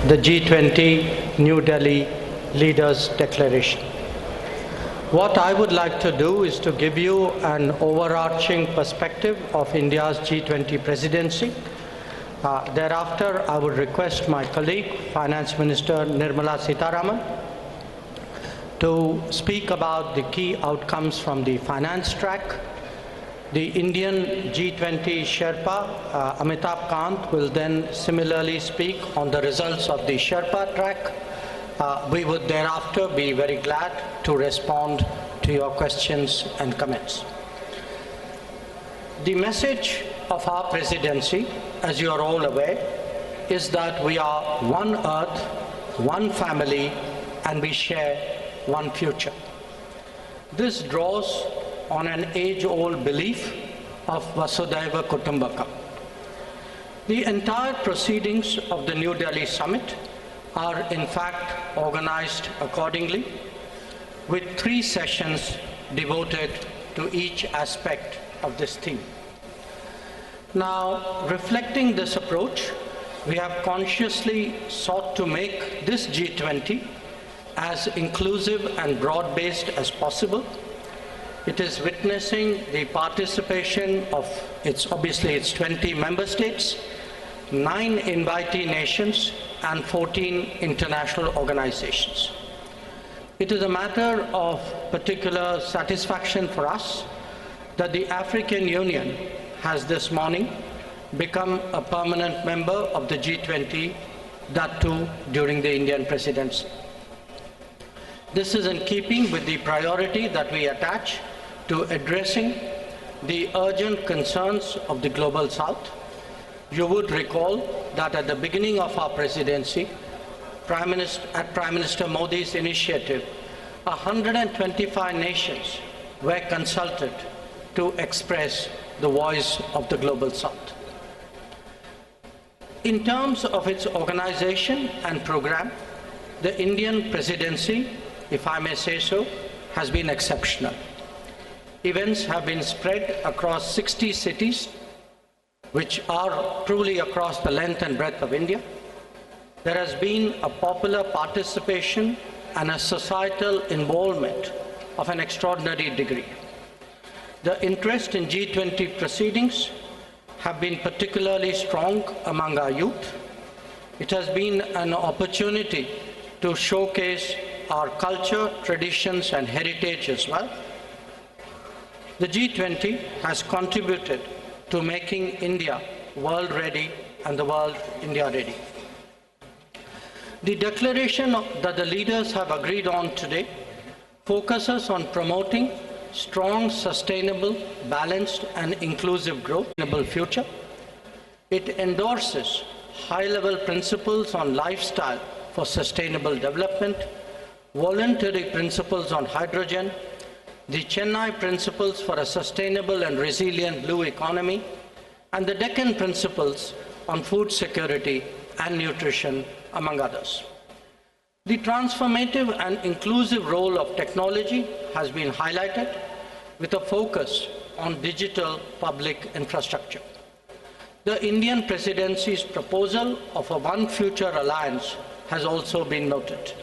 the G20 New Delhi Leaders Declaration. What I would like to do is to give you an overarching perspective of India's G20 presidency. Thereafter, I would request my colleague, Finance Minister Nirmala Sitharaman, to speak about the key outcomes from the finance track. The Indian G20 Sherpa, Amitabh Kant, will then similarly speak on the results of the Sherpa track. We would thereafter be very glad to respond to your questions and comments. The message of our presidency, as you are all aware, is that we are one earth, one family, and we share one future. This draws on an age-old belief of Vasudhaiva Kutumbakam. The entire proceedings of the New Delhi Summit are in fact organized accordingly, with 3 sessions devoted to each aspect of this theme. Now, reflecting this approach, we have consciously sought to make this G20 as inclusive and broad-based as possible. It is witnessing the participation of its 20 member states, 9 invitee nations, and 14 international organizations. It is a matter of particular satisfaction for us that the African Union has this morning become a permanent member of the G20, that too during the Indian presidency. This is in keeping with the priority that we attach to addressing the urgent concerns of the Global South. You would recall that at the beginning of our presidency, at Prime Minister Modi's initiative, 125 nations were consulted to express the voice of the Global South. In terms of its organization and program, the Indian presidency, if I may say so, has been exceptional. Events have been spread across 60 cities, which are truly across the length and breadth of India. There has been a popular participation and a societal involvement of an extraordinary degree. The interest in G20 proceedings have been particularly strong among our youth. It has been an opportunity to showcase our culture, traditions, and heritage as well. The G20 has contributed to making India world ready and the world India ready. The declaration that the leaders have agreed on today focuses on promoting strong, sustainable, balanced, and inclusive growth in a future. It endorses high-level principles on lifestyle for sustainable development, voluntary principles on hydrogen, the Chennai Principles for a Sustainable and Resilient Blue Economy, and the Deccan Principles on Food Security and Nutrition, among others. The transformative and inclusive role of technology has been highlighted with a focus on digital public infrastructure. The Indian presidency's proposal of a One Future Alliance has also been noted.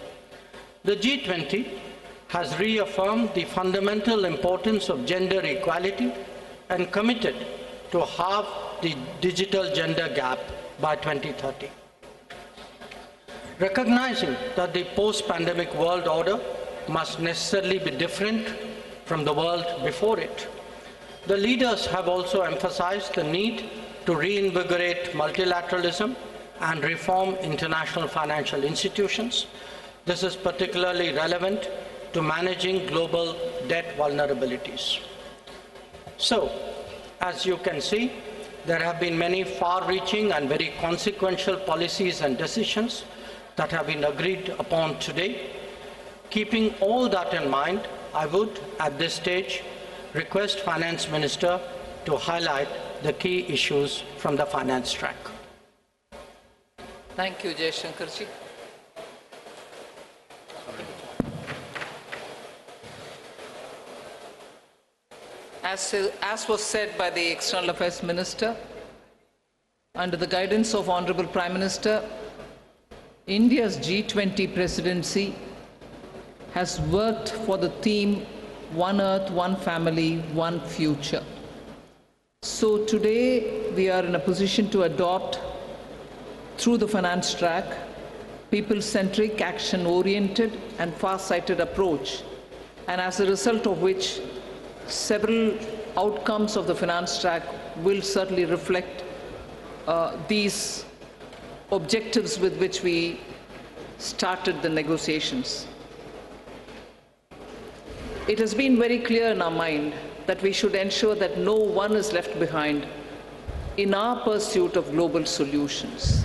The G20 has reaffirmed the fundamental importance of gender equality and committed to halve the digital gender gap by 2030. Recognizing that the post-pandemic world order must necessarily be different from the world before it, the leaders have also emphasized the need to reinvigorate multilateralism and reform international financial institutions. This is particularly relevant to managing global debt vulnerabilities. So, as you can see, there have been many far-reaching and very consequential policies and decisions that have been agreed upon today. Keeping all that in mind, I would, at this stage, request Finance Minister to highlight the key issues from the finance track. Thank you, Jaishankarji. As was said by the External Affairs Minister, under the guidance of Honorable Prime Minister, India's G20 presidency has worked for the theme One Earth, One Family, One Future. So today we are in a position to adopt, through the finance track, people-centric, action-oriented and far-sighted approach, and as a result of which several outcomes of the finance track will certainly reflect these objectives with which we started the negotiations. It has been very clear in our mind that we should ensure that no one is left behind in our pursuit of global solutions.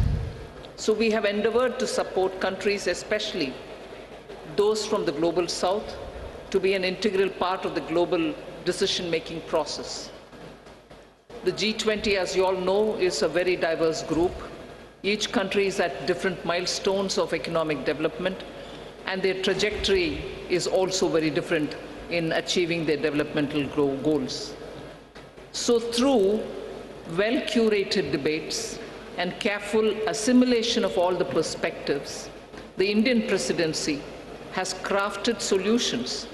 So we have endeavored to support countries, especially those from the global south, to be an integral part of the global decision-making process. The G20, as you all know, is a very diverse group. Each country is at different milestones of economic development, and their trajectory is also very different in achieving their developmental goals. So through well-curated debates and careful assimilation of all the perspectives, the Indian presidency has crafted solutions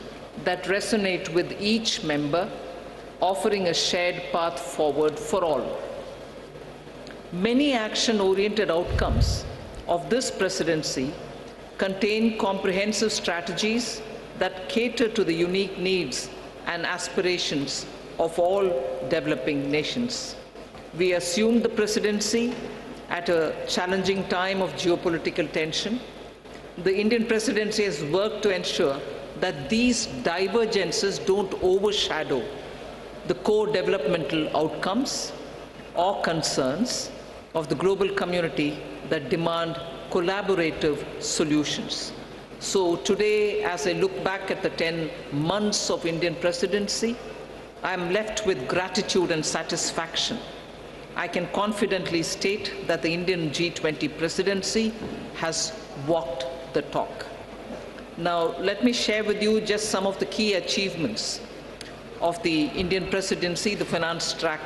that resonate with each member, offering a shared path forward for all. Many action-oriented outcomes of this presidency contain comprehensive strategies that cater to the unique needs and aspirations of all developing nations. We assumed the presidency at a challenging time of geopolitical tension. The Indian presidency has worked to ensure that these divergences don't overshadow the core developmental outcomes or concerns of the global community that demand collaborative solutions. So today, as I look back at the 10 months of Indian presidency, I am left with gratitude and satisfaction. I can confidently state that the Indian G20 presidency has walked the talk. Now, let me share with you just some of the key achievements of the Indian presidency, the finance track.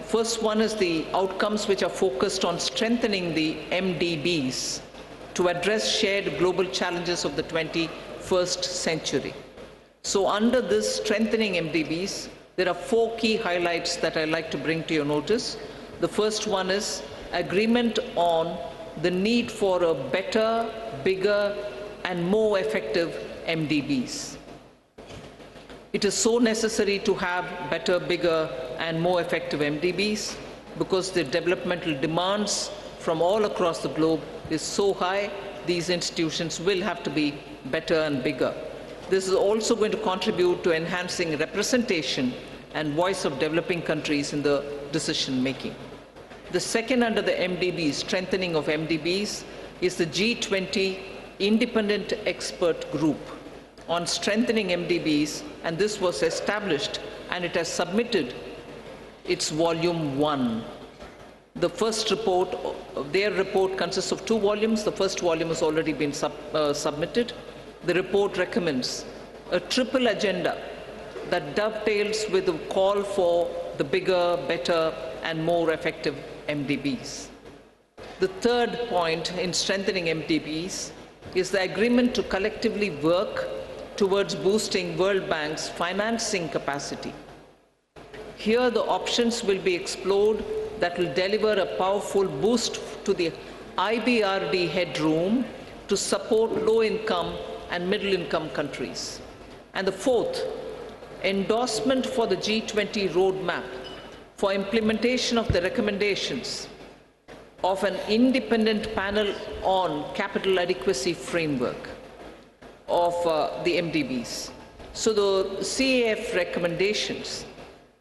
First one is the outcomes which are focused on strengthening the MDBs to address shared global challenges of the 21st century. So under this strengthening MDBs, there are 4 key highlights that I'd like to bring to your notice. The first one is agreement on the need for a better, bigger, and more effective MDBs. It is so necessary to have better, bigger, and more effective MDBs because the developmental demands from all across the globe is so high, these institutions will have to be better and bigger. This is also going to contribute to enhancing representation and voice of developing countries in the decision-making. The second under the MDBs, strengthening of MDBs, is the G20 Independent Expert Group on strengthening MDBs, and this was established and it has submitted its volume 1. The first report, their report consists of 2 volumes. The first volume has already been submitted. The report recommends a triple agenda that dovetails with the call for the bigger, better, and more effective MDBs. The third point in strengthening MDBs is the agreement to collectively work towards boosting World Bank's financing capacity. Here, the options will be explored that will deliver a powerful boost to the IBRD headroom to support low-income and middle-income countries. And the fourth, endorsement for the G20 roadmap for implementation of the recommendations of an independent panel on capital adequacy framework of the MDBs. So the CAF recommendations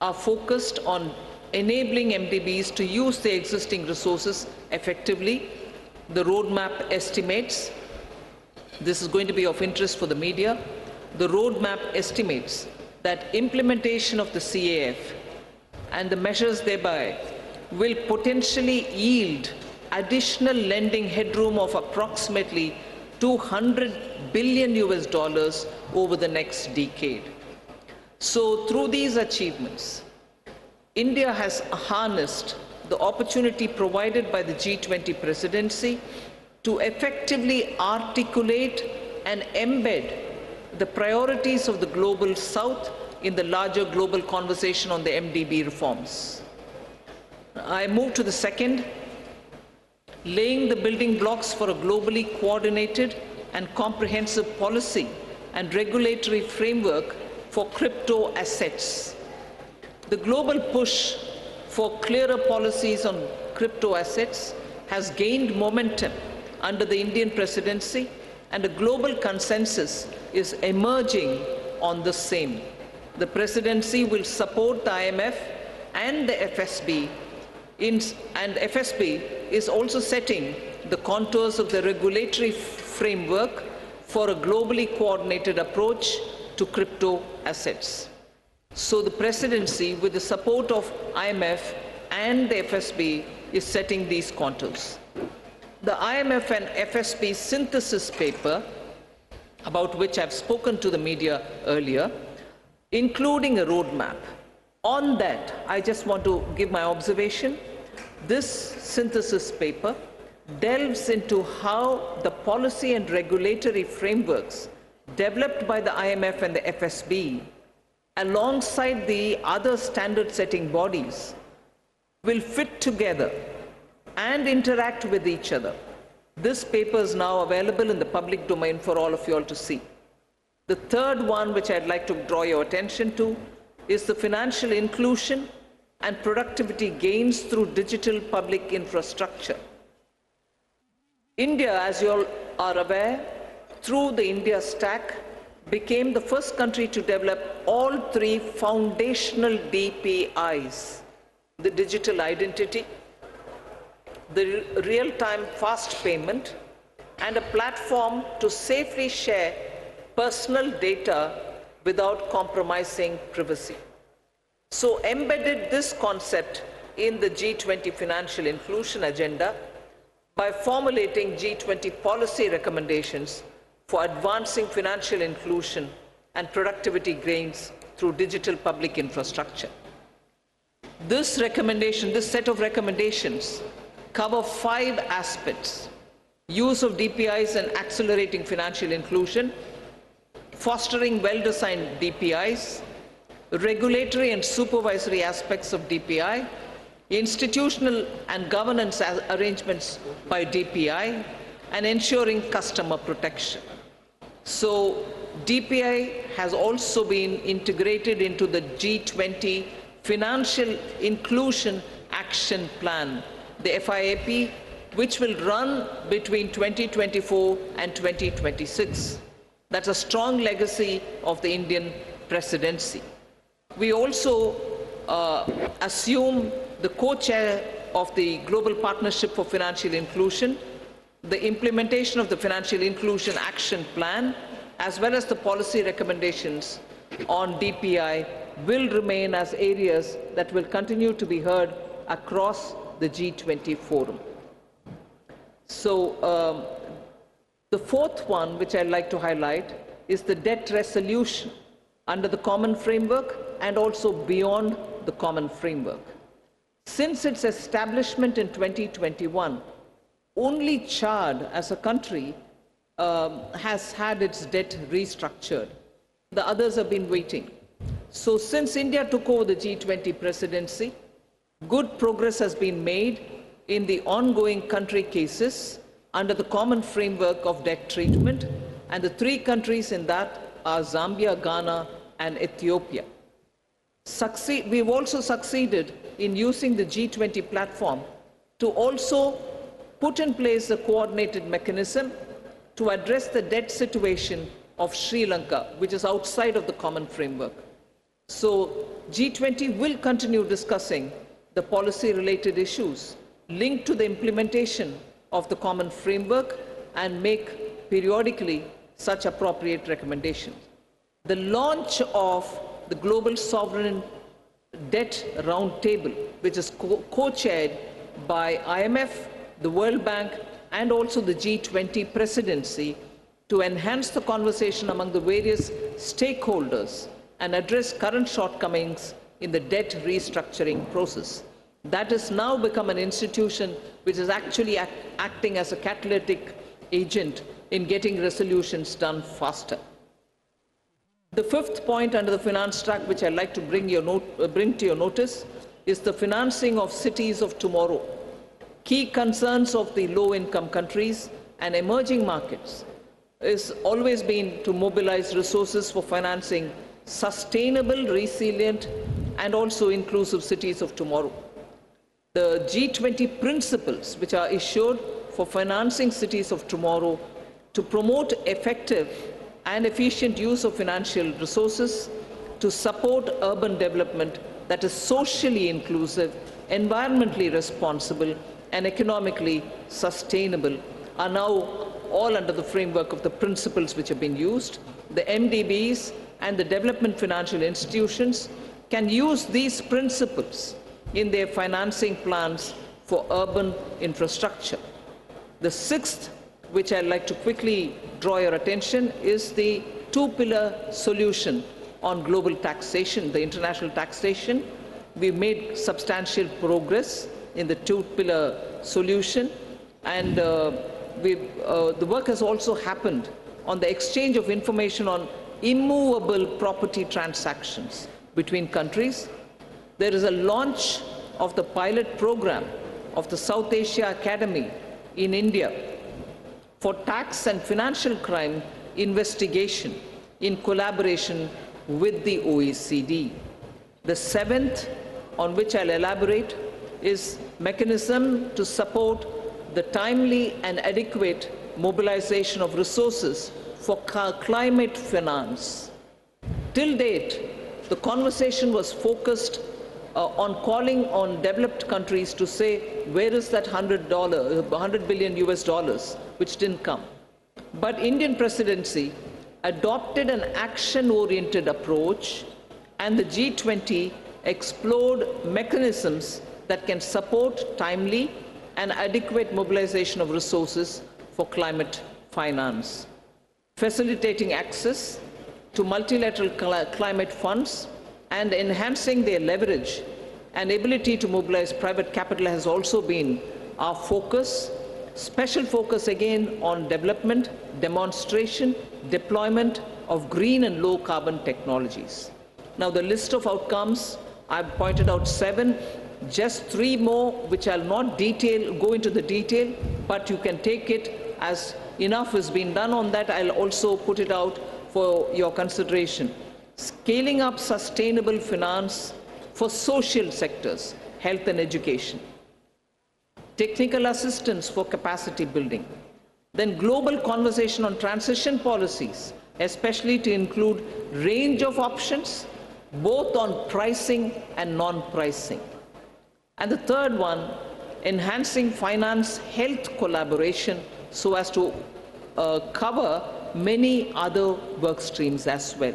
are focused on enabling MDBs to use their existing resources effectively. The roadmap estimates, this is going to be of interest for the media, the roadmap estimates that implementation of the CAF and the measures thereby will potentially yield additional lending headroom of approximately $200 billion over the next decade. So through these achievements, India has harnessed the opportunity provided by the G20 presidency to effectively articulate and embed the priorities of the Global South in the larger global conversation on the MDB reforms. I move to the second, laying the building blocks for a globally coordinated and comprehensive policy and regulatory framework for crypto assets. The global push for clearer policies on crypto assets has gained momentum under the Indian presidency, and a global consensus is emerging on the same. The presidency will support the IMF and the FSB, and FSB is also setting the contours of the regulatory framework for a globally coordinated approach to crypto assets. So the presidency, with the support of IMF and the FSB, is setting these contours. The IMF and FSB synthesis paper, about which I've spoken to the media earlier, including a roadmap. On that, I just want to give my observation. This synthesis paper delves into how the policy and regulatory frameworks developed by the IMF and the FSB, alongside the other standard-setting bodies, will fit together and interact with each other. This paper is now available in the public domain for all of you all to see. The third one, which I'd like to draw your attention to, is the financial inclusion and productivity gains through digital public infrastructure. India, as you all are aware, through the India Stack, became the first country to develop all three foundational DPIs: the digital identity, the real-time fast payment, and a platform to safely share personal data without compromising privacy. So embedded this concept in the G20 financial inclusion agenda by formulating G20 policy recommendations for advancing financial inclusion and productivity gains through digital public infrastructure. This set of recommendations cover 5 aspects: use of DPIs and accelerating financial inclusion, fostering well-designed DPIs, regulatory and supervisory aspects of DPI, institutional and governance arrangements by DPI, and ensuring customer protection. So DPI has also been integrated into the G20 Financial Inclusion Action Plan, the FIAP, which will run between 2024 and 2026. That's a strong legacy of the Indian presidency. We also assume the co-chair of the Global Partnership for Financial Inclusion. The implementation of the Financial Inclusion Action Plan, as well as the policy recommendations on DPI, will remain as areas that will continue to be heard across the G20 forum. So the fourth one, which I'd like to highlight, is the debt resolution under the common framework and also beyond the common framework. Since its establishment in 2021, only Chad as a country has had its debt restructured. The others have been waiting. So since India took over the G20 presidency, good progress has been made in the ongoing country cases under the common framework of debt treatment, and the 3 countries in that are Zambia, Ghana, and Ethiopia. We've also succeeded in using the G20 platform to also put in place a coordinated mechanism to address the debt situation of Sri Lanka, which is outside of the common framework. So G20 will continue discussing the policy-related issues linked to the implementation of the common framework and make periodically such appropriate recommendations. The launch of the Global Sovereign Debt Roundtable, which is co-chaired by IMF, the World Bank, and also the G20 presidency, to enhance the conversation among the various stakeholders and address current shortcomings in the debt restructuring process. That has now become an institution which is actually acting as a catalytic agent in getting resolutions done faster. The fifth point under the finance track, which I'd like to bring to your notice, is the financing of cities of tomorrow. Key concerns of the low-income countries and emerging markets has always been to mobilize resources for financing sustainable, resilient, and also inclusive cities of tomorrow. The G20 principles, which are issued for financing cities of tomorrow to promote effective and efficient use of financial resources to support urban development that is socially inclusive, environmentally responsible, and economically sustainable, are now all under the framework of the principles which have been used. The MDBs and the development financial institutions can use these principles in their financing plans for urban infrastructure. The sixth, which I'd like to quickly draw your attention, is the two-pillar solution on global taxation, the international taxation. We've made substantial progress in the two-pillar solution, and the work has also happened on the exchange of information on immovable property transactions between countries. There is a launch of the pilot program of the South Asia Academy in India for tax and financial crime investigation in collaboration with the OECD. The seventh, on which I'll elaborate, is mechanism to support the timely and adequate mobilization of resources for climate finance. Till date, the conversation was focused on calling on developed countries to say, where is that $100 billion US dollars, which didn't come. But Indian presidency adopted an action-oriented approach, and the G20 explored mechanisms that can support timely and adequate mobilization of resources for climate finance, facilitating access to multilateral climate funds and enhancing their leverage and ability to mobilize private capital has also been our focus. Special focus again on development, demonstration, deployment of green and low carbon technologies. Now the list of outcomes, I've pointed out 7, just 3 more which I'll not go into the detail, but you can take it as enough has been done on that. I'll also put it out for your consideration. Scaling up sustainable finance for social sectors, health and education. Technical assistance for capacity building. Then global conversation on transition policies, especially to include range of options, both on pricing and non-pricing. And the third one, enhancing finance health collaboration so as to cover many other work streams as well.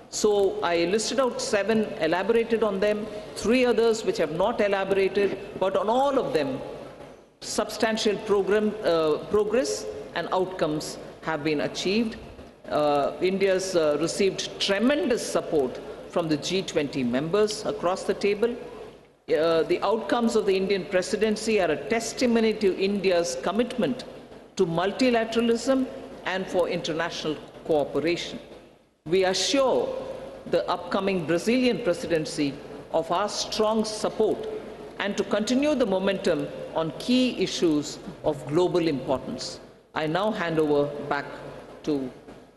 So I listed out 7, elaborated on them, 3 others which have not elaborated, but on all of them, substantial progress and outcomes have been achieved. India's received tremendous support from the G20 members across the table. The outcomes of the Indian presidency are a testimony to India's commitment to multilateralism and for international cooperation. We assure the upcoming Brazilian presidency of our strong support and to continue the momentum on key issues of global importance. I now hand over back to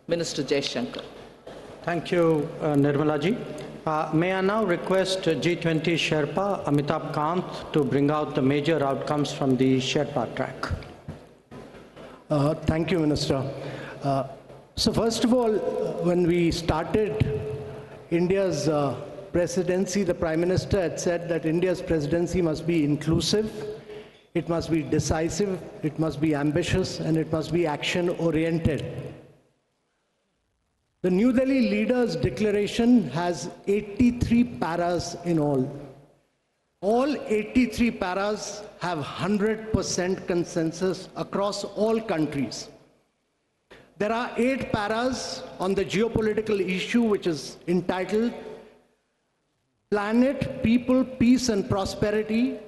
Minister Jaishankar. Thank you, Nirmala ji. May I now request G20 Sherpa Amitabh Kant to bring out the major outcomes from the Sherpa track. Thank you, Minister. So first of all, when we started India's presidency, the Prime Minister had said that India's presidency must be inclusive, it must be decisive, it must be ambitious, and it must be action-oriented. The New Delhi Leaders' Declaration has 83 paras in all. All 83 paras have 100% consensus across all countries. There are 8 paras on the geopolitical issue, which is entitled Planet, People, Peace and Prosperity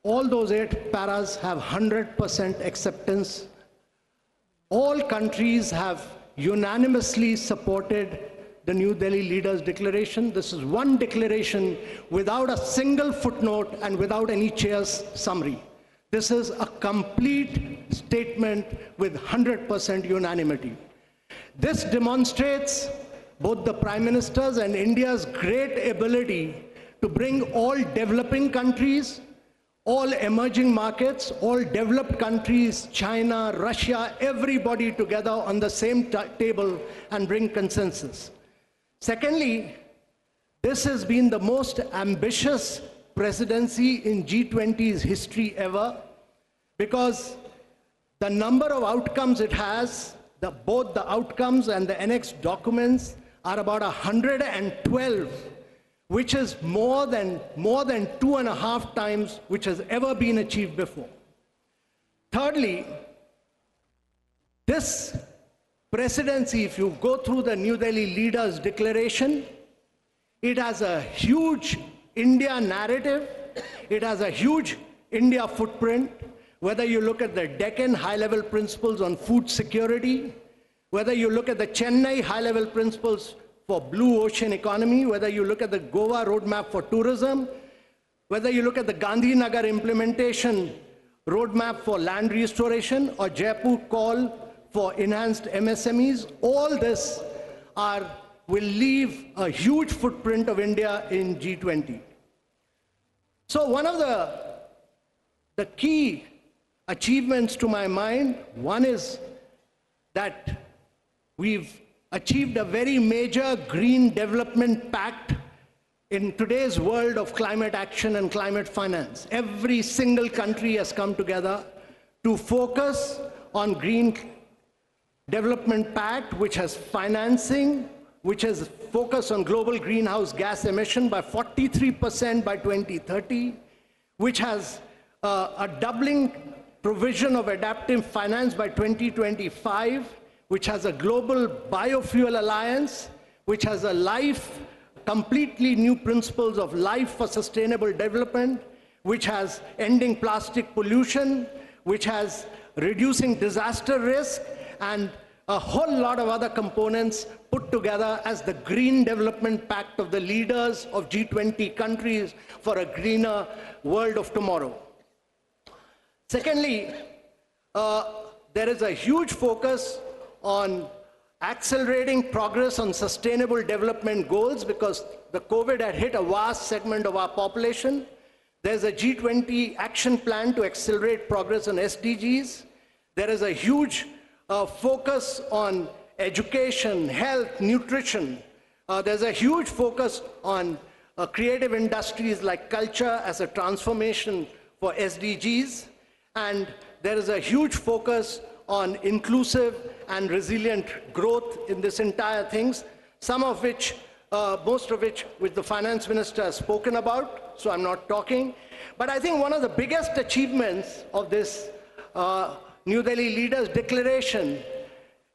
All those 8 paras have 100% acceptance. All countries have unanimously supported the New Delhi Leaders' Declaration. This is one declaration without a single footnote and without any chair's summary. This is a complete statement with 100% unanimity. This demonstrates both the Prime Minister's and India's great ability to bring all developing countries, all emerging markets, all developed countries, China, Russia, everybody together on the same table and bring consensus. Secondly, this has been the most ambitious presidency in G20's history ever, because the number of outcomes it has, both the outcomes and the annexed documents are about 112, which is more than 2.5 times which has ever been achieved before. Thirdly, this presidency, if you go through the New Delhi Leaders' Declaration, it has a huge India narrative, it has a huge India footprint, whether you look at the Deccan high-level principles on food security, whether you look at the Chennai high-level principles for blue ocean economy, whether you look at the Goa roadmap for tourism, whether you look at the Gandhinagar implementation roadmap for land restoration, or Jaipur call for enhanced MSMEs, all this will leave a huge footprint of India in G20. So one of the key achievements to my mind, one is that we've achieved a very major green development pact in today's world of climate action and climate finance. Every single country has come together to focus on green development pact, which has financing, which has focused on global greenhouse gas emission by 43% by 2030, which has a doubling provision of adaptive finance by 2025, which has a global biofuel alliance, which has completely new principles of life for sustainable development, which has ending plastic pollution, which has reducing disaster risk, and a whole lot of other components put together as the Green Development Pact of the leaders of G20 countries for a greener world of tomorrow. Secondly, there is a huge focus on accelerating progress on sustainable development goals, because the COVID had hit a vast segment of our population. There's a G20 action plan to accelerate progress on SDGs. There is a huge focus on education, health, nutrition. There's a huge focus on creative industries like culture as a transformation for SDGs. And there is a huge focus on inclusive and resilient growth in this entire thing, some of which, most of which the finance minister has spoken about, so I'm not talking. But I think one of the biggest achievements of this New Delhi Leaders' Declaration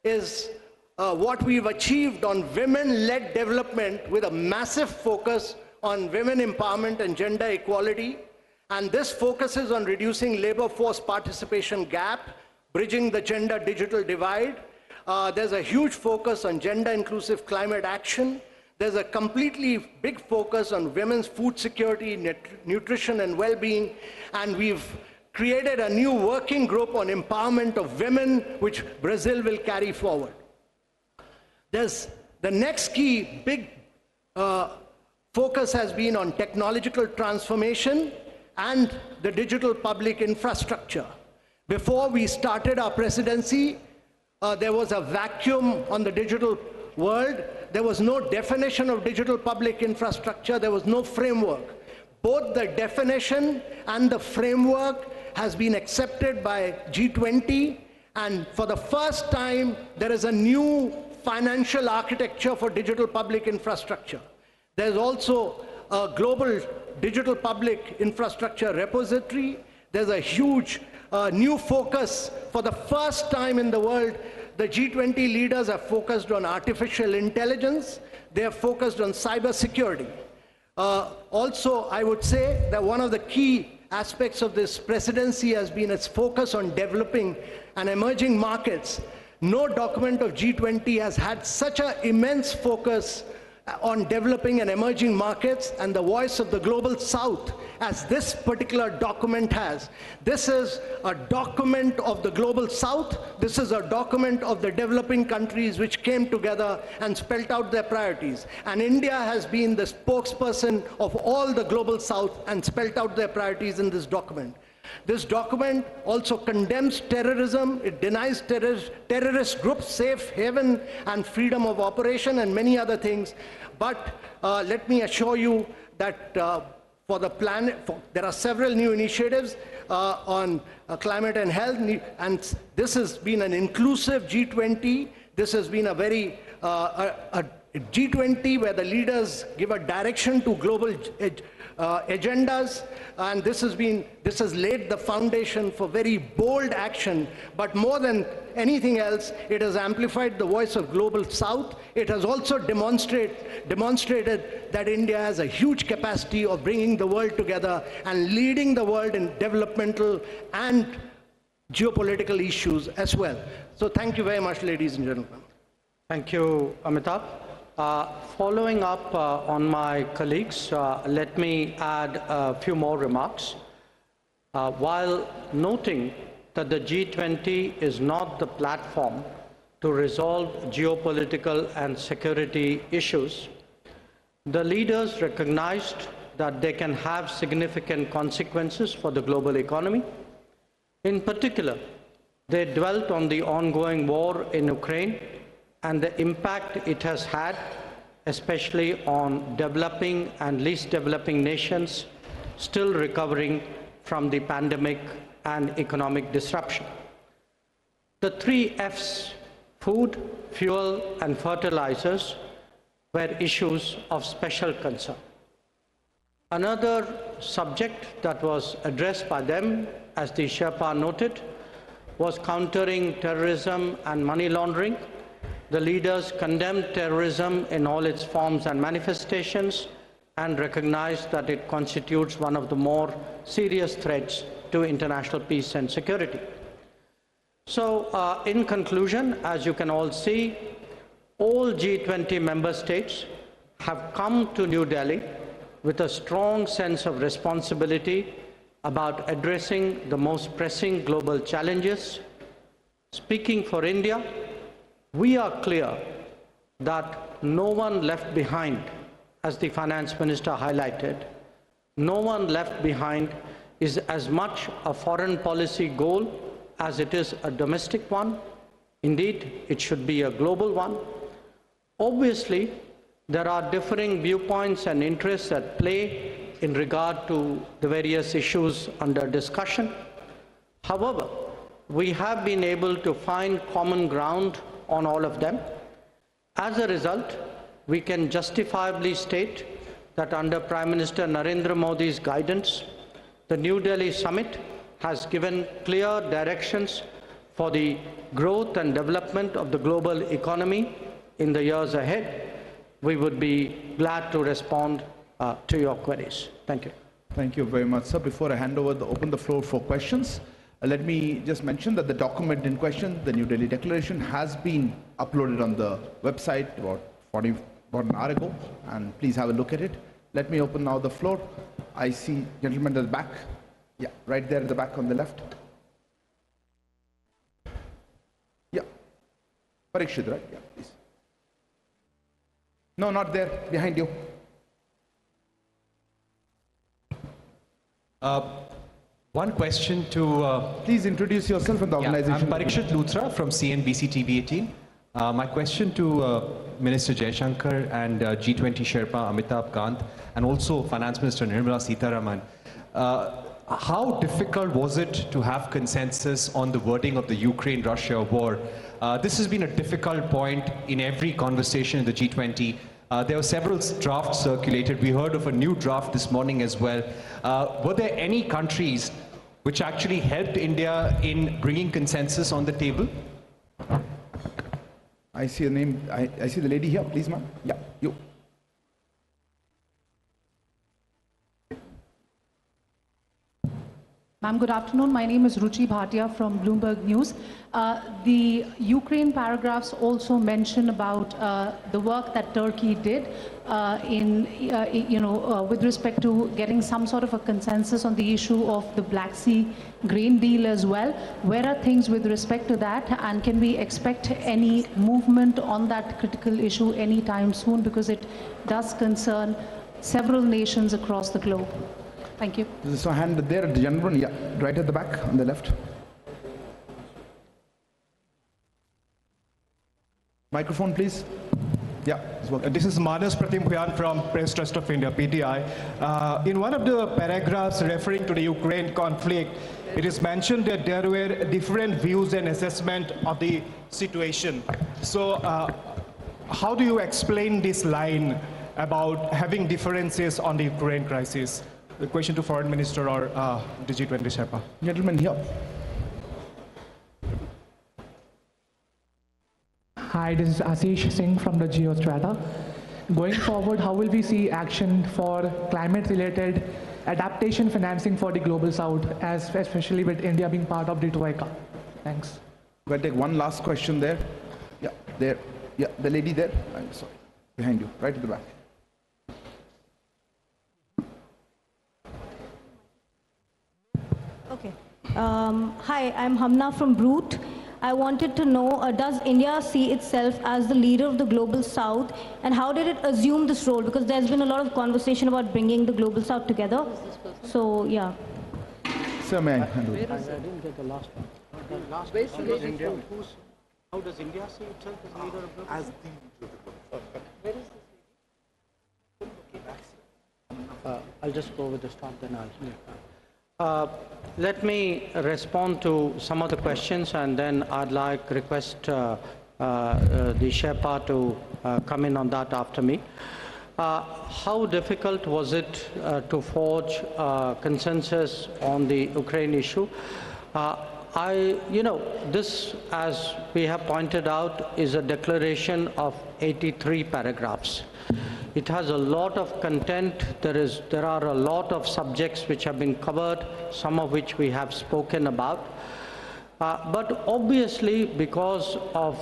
is what we've achieved on women-led development, with a massive focus on women empowerment and gender equality. And this focuses on reducing labor force participation gap, bridging the gender digital divide. There's a huge focus on gender inclusive climate action. There's a completely big focus on women's food security, nutrition and well-being. And we've created a new working group on empowerment of women, which Brazil will carry forward. There's the next key big focus has been on technological transformation and the digital public infrastructure. Before we started our presidency, there was a vacuum on the digital world. There was no definition of digital public infrastructure. There was no framework. Both the definition and the framework has been accepted by G20, and for the first time, there is a new financial architecture for digital public infrastructure. There's also a global digital public infrastructure repository. There's a huge new focus. For the first time in the world, the G20 leaders have focused on artificial intelligence. They have focused on cyber security. Also, I would say that one of the key aspects of this presidency has been its focus on developing and emerging markets. No document of G20 has had such an immense focus on developing and emerging markets and the voice of the global south as this particular document has. This is a document of the global south. This is a document of the developing countries which came together and spelled out their priorities. And India has been the spokesperson of all the global south and spelled out their priorities in this document. This document also condemns terrorism. It denies terrorist groups safe haven and freedom of operation and many other things. But let me assure you that for the planet, there are several new initiatives on climate and health, and this has been an inclusive G20. This has been a very a G20 where the leaders give a direction to global agendas, and this has laid the foundation for very bold action. But more than anything else, it has amplified the voice of global south. It has also demonstrated that India has a huge capacity of bringing the world together and leading the world in developmental and geopolitical issues as well. So thank you very much, ladies and gentlemen. Thank you, Amitabh. Following up on my colleagues, let me add a few more remarks. While noting that the G20 is not the platform to resolve geopolitical and security issues, the leaders recognized that they can have significant consequences for the global economy. In particular, they dwelt on the ongoing war in Ukraine and the impact it has had, especially on developing and least developing nations still recovering from the pandemic and economic disruption. The 3 F's, food, fuel, and fertilizers, were issues of special concern. Another subject that was addressed by them, as the Sherpa noted, was countering terrorism and money laundering. The leaders condemned terrorism in all its forms and manifestations and recognized that it constitutes one of the more serious threats to international peace and security. So, in conclusion, as you can all see, all G20 member states have come to New Delhi with a strong sense of responsibility about addressing the most pressing global challenges. Speaking for India, we are clear that no one left behind, as the finance minister highlighted, no one left behind is as much a foreign policy goal as it is a domestic one. Indeed, it should be a global one. Obviously, there are differing viewpoints and interests at play in regard to the various issues under discussion. However, we have been able to find common ground on all of them. As a result, we can justifiably state that under Prime Minister Narendra Modi's guidance, the New Delhi summit has given clear directions for the growth and development of the global economy in the years ahead. We would be glad to respond to your queries. Thank you. Thank you very much, sir. Before I open the floor for questions, let me just mention that the document in question, the New Delhi Declaration, has been uploaded on the website about an hour ago, and please have a look at it. Let me open now the floor. I see gentleman at the back. Yeah, right there at the back on the left. Yeah. Parikshit, right? Yeah, please. No, not there. Behind you. One question to... Please introduce yourself and the organization. I'm Parikshit Luthra from CNBC TV 18. My question to Minister Jaishankar and G20 Sherpa Amitabh Kant and also Finance Minister Nirmala Sitharaman. How difficult was it to have consensus on the wording of the Ukraine-Russia war? This has been a difficult point in every conversation in the G20. There were several drafts circulated. We heard of a new draft this morning as well. Were there any countries which actually helped India in bringing consensus on the table? I see a name. I see the lady here. Please, ma'am. Yeah, you. Ma'am, good afternoon. My name is Ruchi Bhatia from Bloomberg News. The Ukraine paragraphs also mention about the work that Turkey did with respect to getting some sort of a consensus on the issue of the Black Sea grain deal as well. Where are things with respect to that, and can we expect any movement on that critical issue anytime soon, because it does concern several nations across the globe? Thank you. There's a hand there at the gentleman, yeah, right at the back on the left. Microphone, please. Yeah, it's working. This is Manas Pratim Bhuyan from Press Trust of India, PTI. In one of the paragraphs referring to the Ukraine conflict, it is mentioned that there were different views and assessment of the situation. So how do you explain this line about having differences on the Ukraine crisis? The question to Foreign Minister or the G20 Sherpa. Gentleman here. Hi, this is Ashish Singh from the Geostrata. Going forward, how will we see action for climate-related adaptation financing for the Global South, especially with India being part of the Troika? Thanks. We'll take one last question there. Yeah, there. Yeah, the lady there. I'm sorry. Behind you, right at the back. Okay. Hi, I'm Hamna from Brute. I wanted to know, does India see itself as the leader of the Global South, and how did it assume this role? Because there's been a lot of conversation about bringing the Global South together. So, yeah. Sir, may I? I didn't get the last one. The last one. India. How does India see itself as leader of the Global South? Where is this? I'll just go with the start, then I'll. Let me respond to some of the questions, and then I'd request the Sherpa to come in on that after me. How difficult was it to forge consensus on the Ukraine issue? This, as we have pointed out, is a declaration of 83 paragraphs. It has a lot of content. There are a lot of subjects which have been covered, some of which we have spoken about. But obviously, because of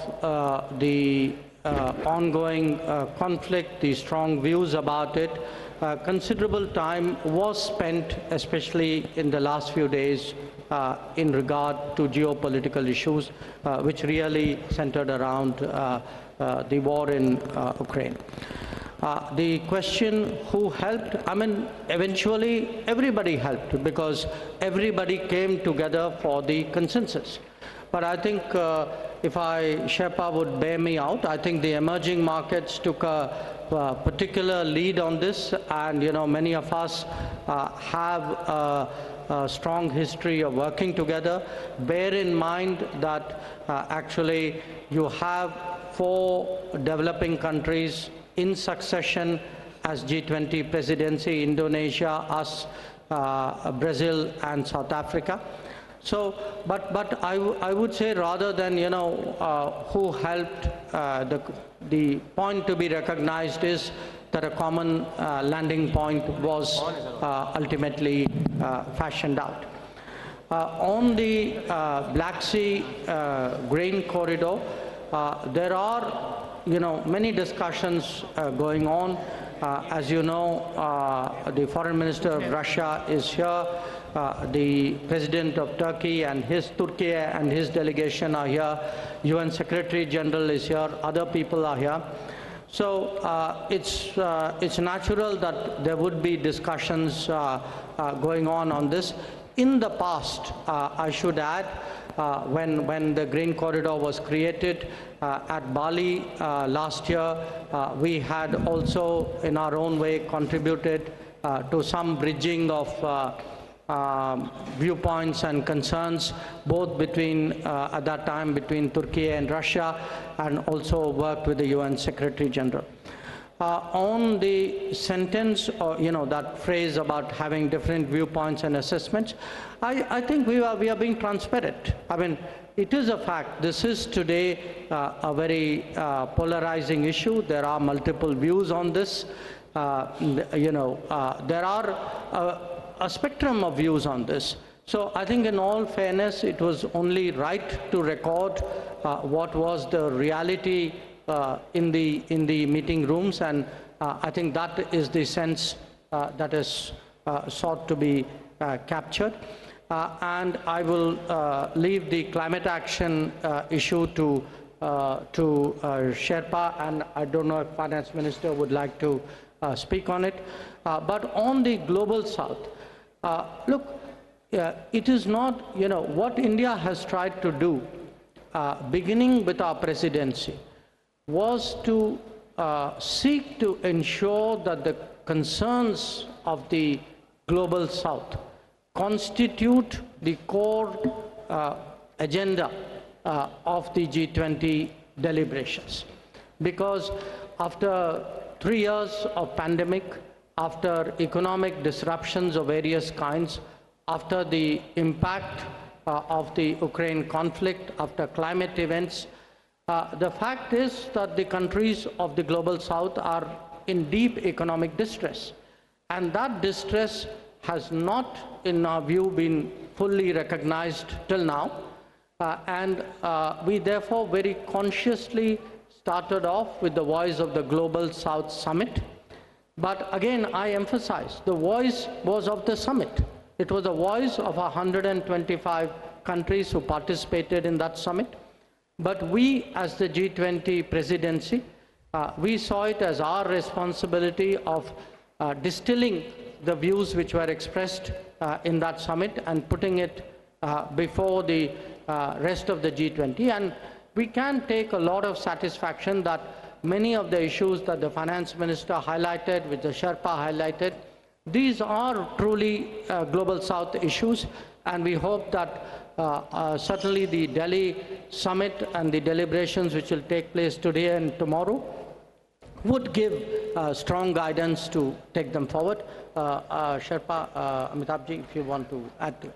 the ongoing conflict, the strong views about it, considerable time was spent, especially in the last few days, in regard to geopolitical issues, which really centered around the war in Ukraine. The question who helped, eventually everybody helped, because everybody came together for the consensus. But I think if Sherpa would bear me out, I think the emerging markets took a particular lead on this, and many of us have a strong history of working together. Bear in mind that actually you have 4 developing countries in succession as G20 presidency: Indonesia, us, Brazil, and South Africa. So, but I would say, rather than who helped, the point to be recognized is that a common landing point was ultimately fashioned out. On the Black Sea grain corridor, there are many discussions going on. As you know, the Foreign Minister of Russia is here. The President of Turkey and his delegation are here. UN Secretary General is here. Other people are here. So it's natural that there would be discussions going on this. In the past, I should add, when the Green Corridor was created at Bali last year, we had also, in our own way, contributed to some bridging of viewpoints and concerns, both between, at that time, between Turkey and Russia, and also worked with the UN Secretary General. On the sentence, or that phrase about having different viewpoints and assessments, I think we are being transparent. It is a fact. This is today a very polarizing issue. There are multiple views on this. There are a spectrum of views on this. So I think in all fairness, it was only right to record what was the reality in the meeting rooms, and I think that is the sense that is sought to be captured. And I will leave the climate action issue to Sherpa, and I don't know if Finance Minister would like to speak on it. But on the global south, look, it is not, what India has tried to do, beginning with our presidency, was to seek to ensure that the concerns of the global south constitute the core agenda of the G20 deliberations. Because after 3 years of pandemic, after economic disruptions of various kinds, after the impact of the Ukraine conflict, after climate events, the fact is that the countries of the global south are in deep economic distress. And that distress has not, in our view, been fully recognized till now. We therefore very consciously started off with the Voice of the Global South Summit. But again, I emphasize, the voice was of the summit. It was the voice of 125 countries who participated in that summit. But we, as the G20 presidency, we saw it as our responsibility of distilling the views which were expressed in that summit and putting it before the rest of the G20. And we can take a lot of satisfaction that many of the issues that the Finance Minister highlighted, which the Sherpa highlighted, these are truly Global South issues, and we hope that certainly the Delhi summit and the deliberations which will take place today and tomorrow would give strong guidance to take them forward. Sherpa, Amitabhji, if you want to add to it.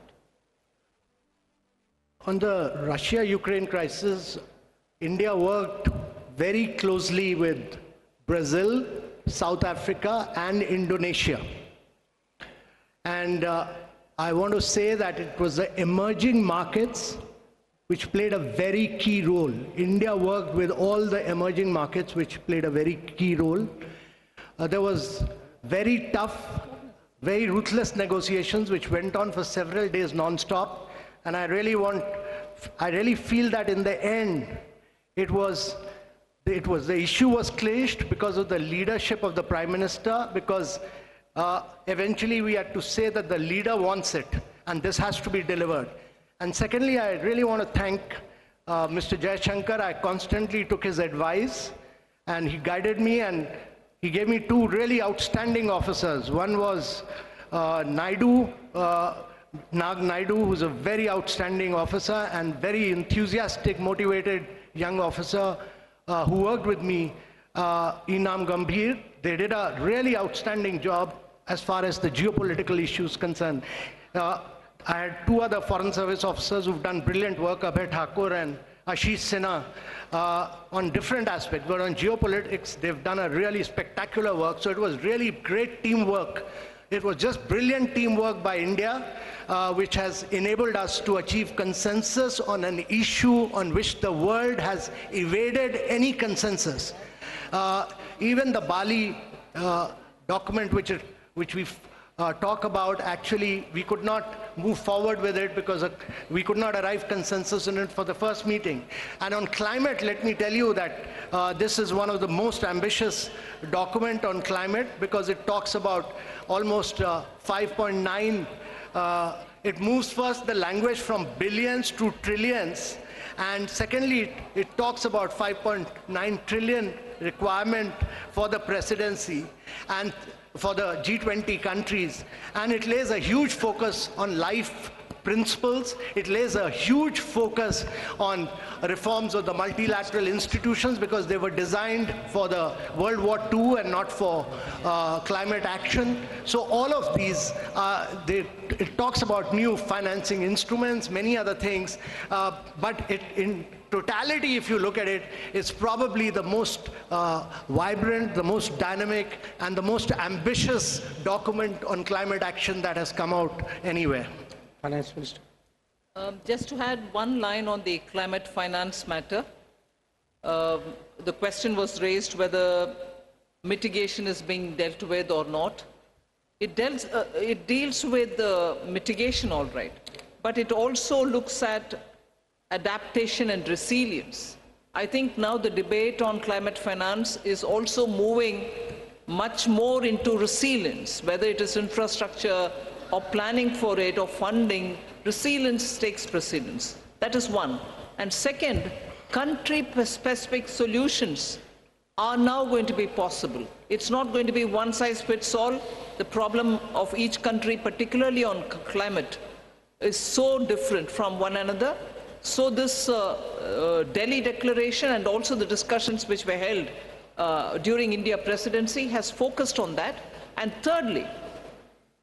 On the Russia-Ukraine crisis, India worked very closely with Brazil, South Africa, and Indonesia. And I want to say that it was the emerging markets which played a very key role. India worked with all the emerging markets which played a very key role. There was very tough, very ruthless negotiations which went on for several days non-stop. And I really feel that in the end, the issue was clinched because of the leadership of the Prime Minister, because eventually we had to say that the leader wants it, and this has to be delivered. And secondly, I really want to thank Mr. Jaishankar. I constantly took his advice, and he guided me, and he gave me two really outstanding officers. One was Nag Naidu, who's a very outstanding officer and very enthusiastic, motivated young officer who worked with me, Inam Gambhir. They did a really outstanding job as far as the geopolitical issues concerned. I had two other Foreign Service officers who've done brilliant work, Abhay Thakur and Ashish Sinha, on different aspects, but on geopolitics, they've done a really spectacular work. So it was really great teamwork. It was just brilliant teamwork by India, which has enabled us to achieve consensus on an issue on which the world has evaded any consensus. Even the Bali document, which we talk about, actually, we could not move forward with it because we could not arrive consensus in it for the first meeting. And on climate, let me tell you that this is one of the most ambitious document on climate, because it talks about almost 5.9. It moves first the language from billions to trillions, and secondly, it talks about 5.9 trillion requirement for the presidency and for the G20 countries, and it lays a huge focus on life principles. It lays a huge focus on reforms of the multilateral institutions, because they were designed for the World War II and not for climate action. So all of these, it talks about new financing instruments, many other things, but in totality, if you look at it, it's probably the most vibrant, the most dynamic, and the most ambitious document on climate action that has come out anywhere. Finance Minister. Just to add one line on the climate finance matter, the question was raised whether mitigation is being dealt with or not. It deals with mitigation, all right, but it also looks at adaptation and resilience. I think now the debate on climate finance is also moving much more into resilience, whether it is infrastructure or planning for it or funding. Resilience takes precedence. That is one. And second, country-specific solutions are now going to be possible. It's not going to be one size fits all. The problem of each country, particularly on climate, is so different from one another. So this Delhi declaration and also the discussions which were held during India presidency has focused on that. And thirdly,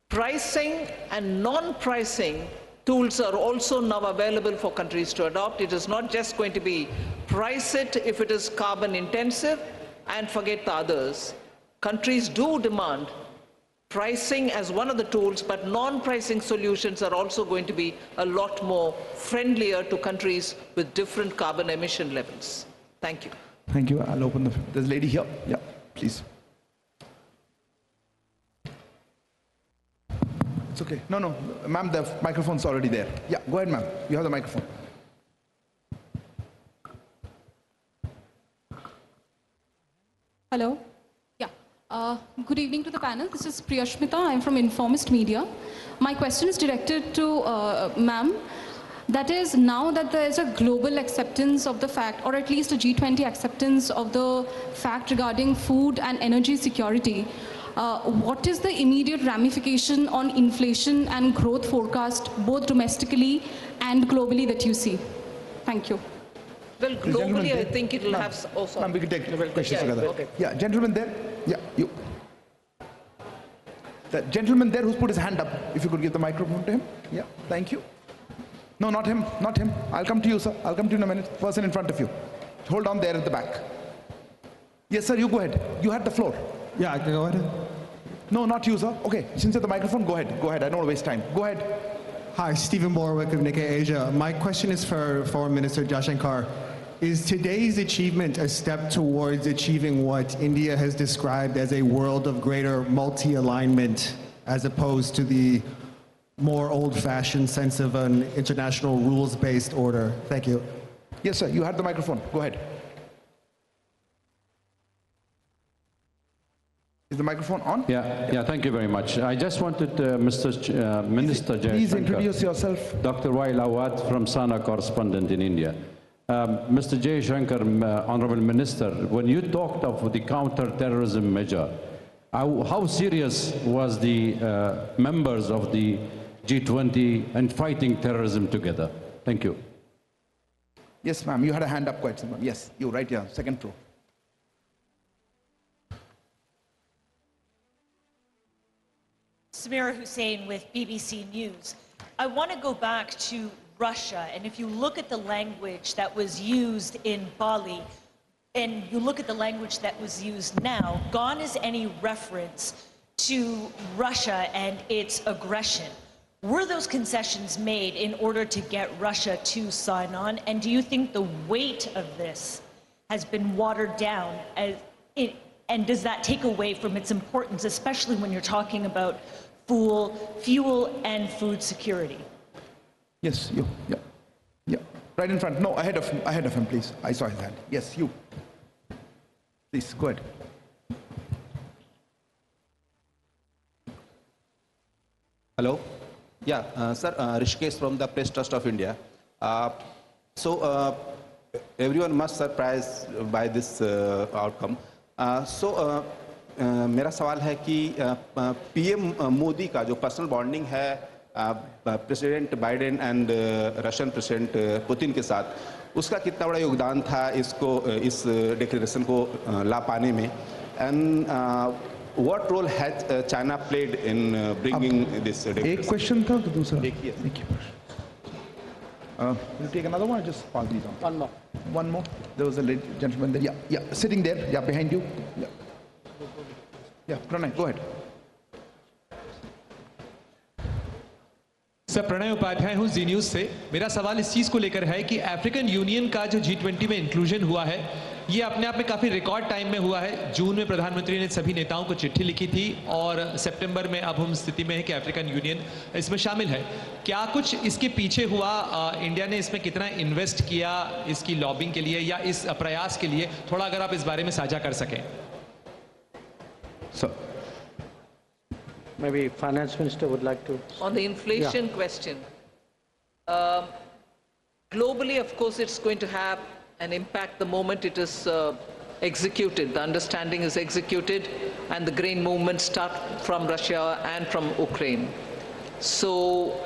pricing and non-pricing tools are also now available for countries to adopt. It is not just going to be price it if it is carbon intensive and forget the others. Countries do demand pricing as one of the tools, but non-pricing solutions are also going to be a lot more friendlier to countries with different carbon emission levels. Thank you. Thank you. I'll open there's a lady here. Yeah, please. It's okay. No, ma'am, the microphone's already there. Yeah, go ahead, ma'am. You have the microphone. Hello. Yeah. Good evening to the panel. This is Priyashmita. I'm from Informist Media. My question is directed to ma'am. That is, now that there is a global acceptance of the fact, or at least a G20 acceptance of the fact regarding food and energy security, what is the immediate ramification on inflation and growth forecast, both domestically and globally, that you see? Thank you. Well, globally, I think it will have... Oh, sorry. We can take questions together. Okay. Yeah, gentleman there. Yeah, you. The gentleman there who's put his hand up, if you could give the microphone to him. Yeah, thank you. No, not him, not him. I'll come to you, sir. I'll come to you in a minute. Person in front of you. Hold on there at the back. Yes, sir, you go ahead. You had the floor. Yeah, I can go ahead. No, not you, sir. Okay, since you have the microphone, go ahead. Go ahead. I don't want to waste time. Go ahead. Hi, Stephen Borwick of Nikkei Asia. My question is for Foreign Minister Jaishankar. Is today's achievement a step towards achieving what India has described as a world of greater multi-alignment, as opposed to the more old-fashioned sense of an international rules-based order? Thank you. Yes, sir. You had the microphone. Go ahead. Is the microphone on? Yeah, thank you very much. I just wanted Minister Jaishankar. Please introduce yourself. Dr. Wail Awad from Sana, correspondent in India. Mr. Jaishankar, Honorable Minister, when you talked of the counter-terrorism measure, how serious was the members of the G20 and fighting terrorism together? Thank you. Yes, ma'am. You had a hand up quite some. Yes, you right here, second row. Samira Hussain with BBC News. I want to go back to Russia, and if you look at the language that was used in Bali, and you look at the language that was used now, gone is any reference to Russia and its aggression. Were those concessions made in order to get Russia to sign on? And do you think the weight of this has been watered down? And does that take away from its importance, especially when you're talking about fuel and food security? Yes, you. Yeah. Right in front. No, ahead of him, please. I saw his hand. Yes, you. Please, go ahead. Hello. Yeah, sir, Rishikesh from the Press Trust of India. Everyone must surprised by this outcome. मेरा सवाल है कि PM Modi का जो personal bonding है president Biden and Russian president Putin के साथ, उसका कितना बड़ा योगदान था इस डिक्लेरेशन को ला पाने में, and what role has China played in bringing this declaration? एक क्वेश्चन था तो दूसरा देखिए. We'll take another one or just pass these on? One more. There was a gentleman there. Yeah, sitting there. Yeah, behind you. Yeah, Pranay, go ahead. Sir Pranay Upadhyay हूँ Zee news से। मेरा सवाल इस चीज़ को लेकर है कि अफ्रीकन यूनियन का जो G20 में इंक्लूजन हुआ है, ये अपने आप में काफ़ी रिकॉर्ड टाइम में हुआ है। जून में प्रधानमंत्री ने सभी नेताओं को चिट्ठी लिखी थी और सितंबर में अब हम स्थिति में है कि अफ्रीकन यूनियन इसमें शामिल है। क्या कुछ इसके पीछे हुआ? इंडिया ने इसमें कितना इन्वेस्ट किया इसकी लॉबिंग के लिए या इस प्रयास के लिए? थोड़ा अगर आप इस बारे में साझा कर सकें। Sir. Maybe Finance Minister would like to. On the inflation question, globally, of course, it's going to have an impact the moment it is executed. The understanding is executed and the grain movements start from Russia and from Ukraine. So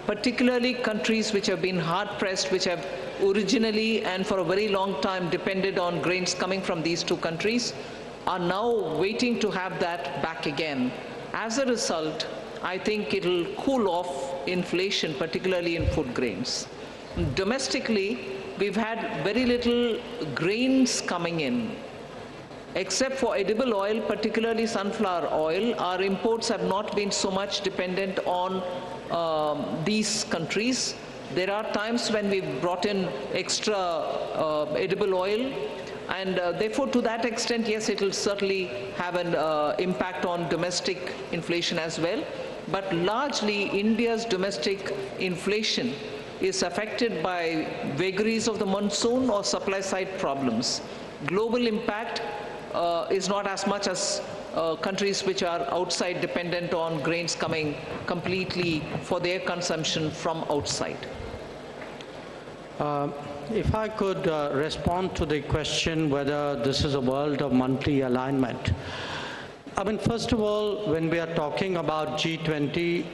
particularly countries which have been hard pressed, which have originally and for a very long time depended on grains coming from these two countries, are now waiting to have that back again. As a result, I think it will cool off inflation, particularly in food grains. Domestically, we've had very little grains coming in. Except for edible oil, particularly sunflower oil, our imports have not been so much dependent on these countries. There are times when we've brought in extra edible oil, and therefore to that extent, yes, it will certainly have an impact on domestic inflation as well. But largely, India's domestic inflation is affected by vagaries of the monsoon or supply side problems. Global impact is not as much as countries which are outside dependent on grains coming completely for their consumption from outside. If I could respond to the question whether this is a world of monthly alignment. I mean, first of all, when we are talking about G20,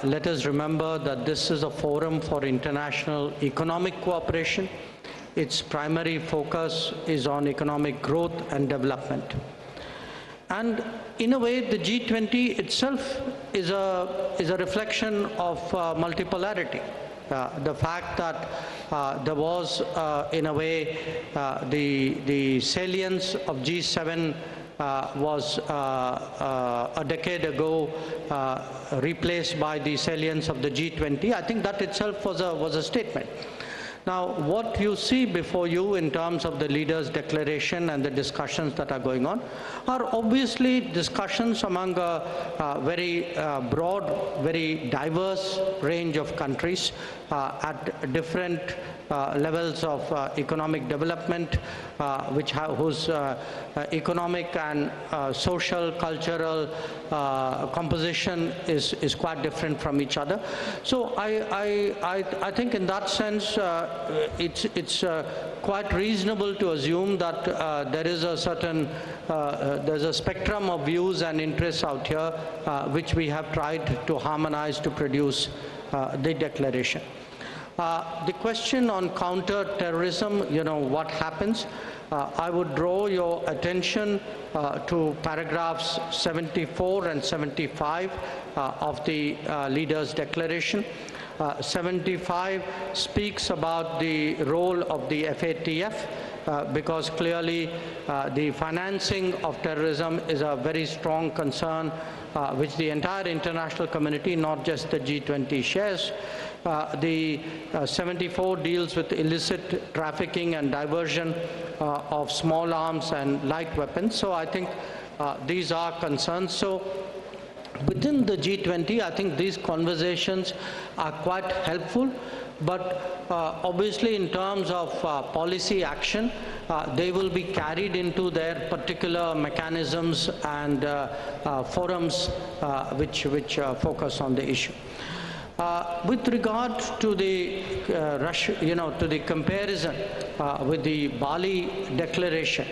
let us remember that this is a forum for international economic cooperation. Its primary focus is on economic growth and development. And in a way, the G20 itself is a reflection of multipolarity. The fact that there was, in a way, the salience of G7 was a decade ago replaced by the salience of the G20. I think that itself was a statement. Now, what you see before you in terms of the leaders' declaration and the discussions that are going on are obviously discussions among a very broad, very diverse range of countries at different levels of economic development, whose economic and social, cultural composition is quite different from each other. So I think in that sense it's quite reasonable to assume that there is a certain there's a spectrum of views and interests out here which we have tried to harmonize to produce the declaration. The question on counter-terrorism, what happens? I would draw your attention to paragraphs 74 and 75 of the leaders' declaration. 75 speaks about the role of the FATF because clearly the financing of terrorism is a very strong concern which the entire international community, not just the G20, shares. The 74 deals with illicit trafficking and diversion of small arms and light weapons. So I think these are concerns. So within the G20, I think these conversations are quite helpful. But obviously in terms of policy action, they will be carried into their particular mechanisms and forums which focus on the issue. With regard to the to the comparison with the Bali declaration,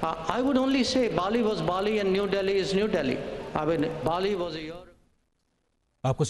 I would only say Bali was Bali and New Delhi is New Delhi. I mean, Bali was a year